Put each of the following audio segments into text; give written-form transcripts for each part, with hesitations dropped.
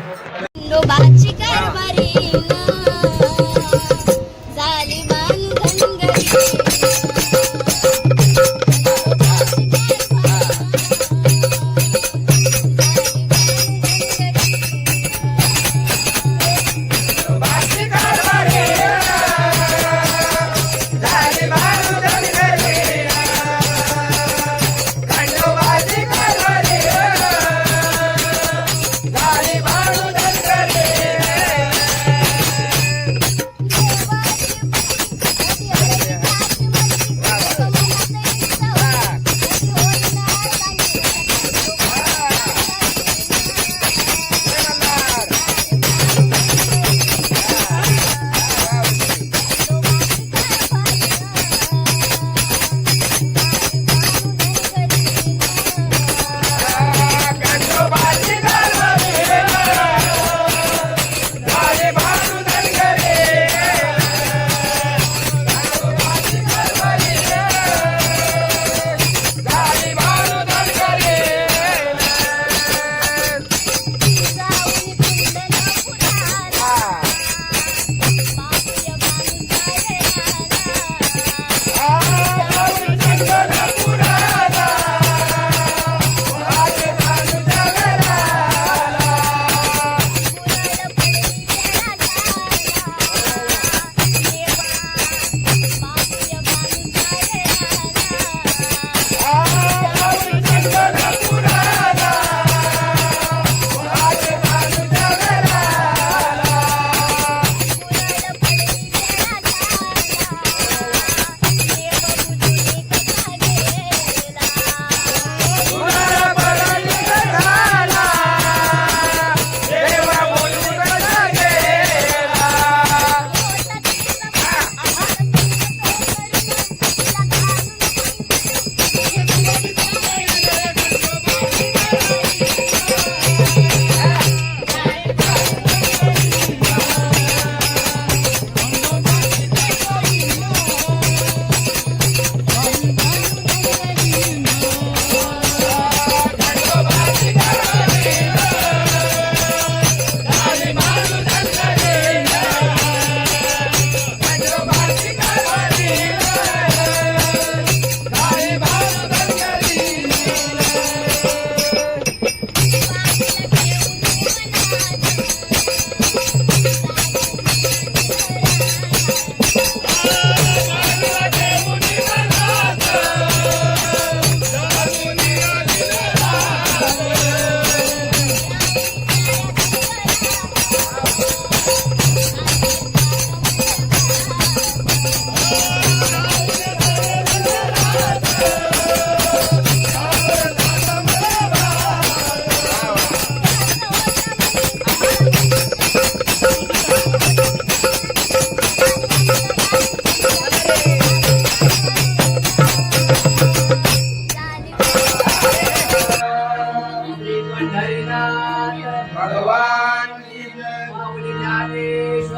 खंडोबाची कारभारी झाली मानधनगरी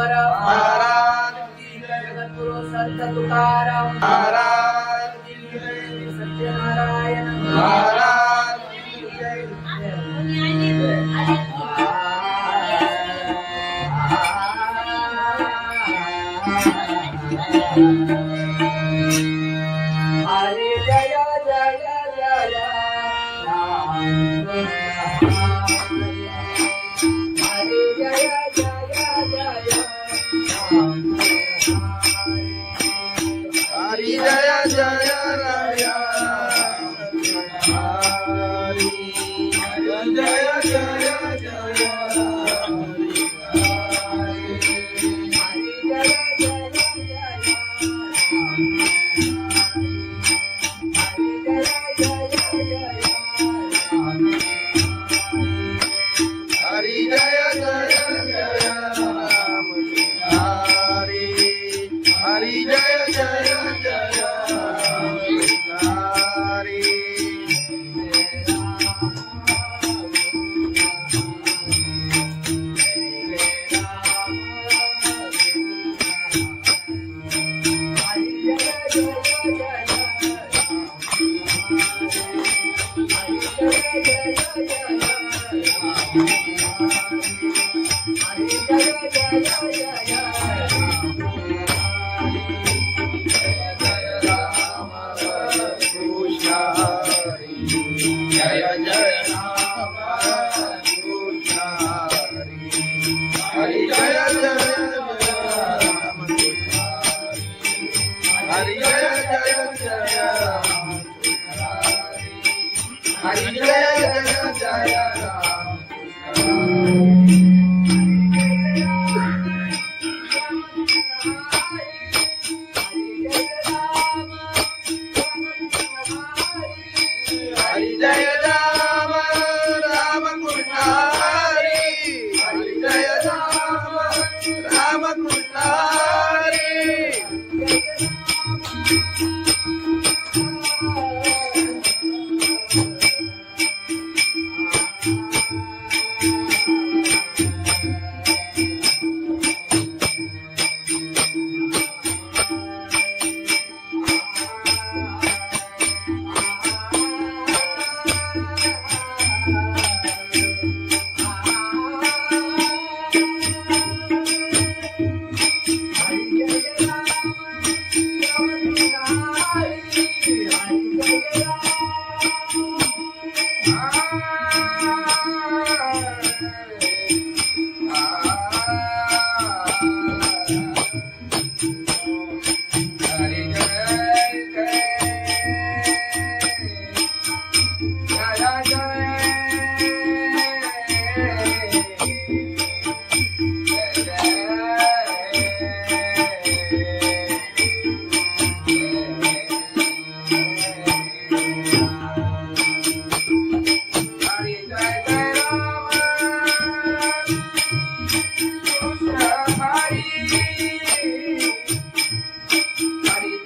ज्ञानेश्वर महाराज की जय, जगद्गुरु संत तुकाराम महाराज की जय, सत्यनारायण महाराज की जय. हरे जय जय जय राम हरे जय जय जय राम हरि जय जय राय, हरि जय जय जय हरि जय जय जय राम हरि, हरि जय जय जय हरि.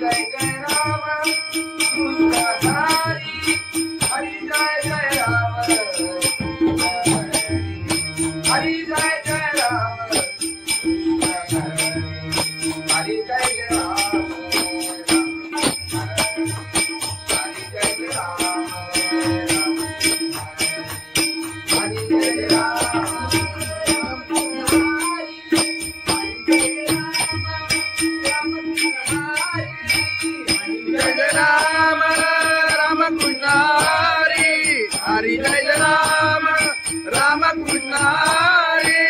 जय जय राम कृष्ण हरि, हरि जय जय राम कृष्ण हरि, जय जय राम हरि, जय जय राम. हरि जय राम राम कृष्ण हरि, हरि जय राम राम कृष्ण हरि.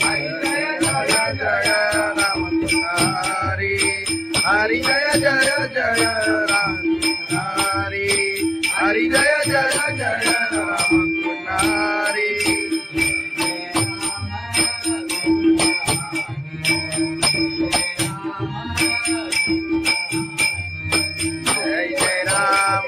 हरि जय राम राम कृष्ण हरि. हरि जय जय जय राम हरि, हरि जय जय जय राम हरि. जय जय राम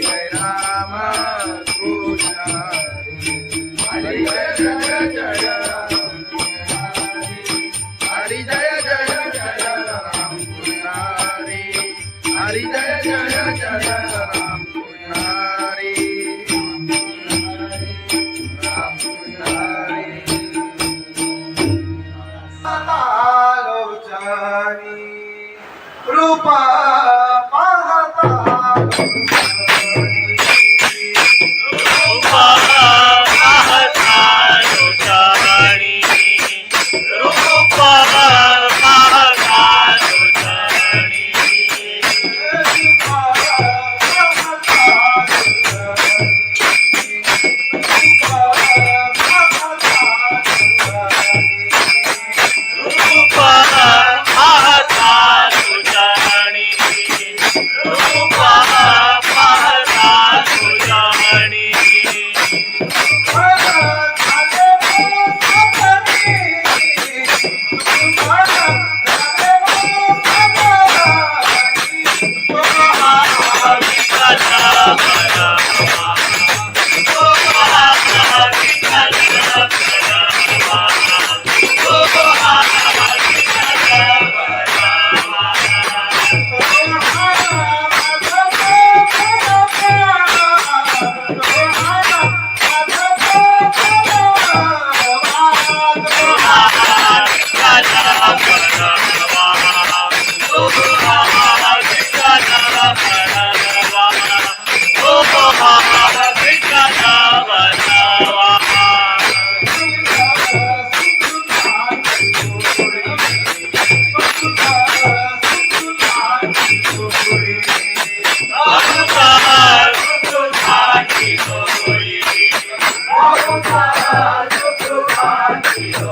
जय जय राम कृष्ण हरी जय जय जय राम हरी जय जय जय राम कृष्ण हरी जय जय जय राम कृष्ण राम कृष्ण आलोचनी रूपा पाहता रूपा पाहता लोचनी रूपा पाहता लोचनी रूपा पाहता लोचनी रूपा पाहता लोचनी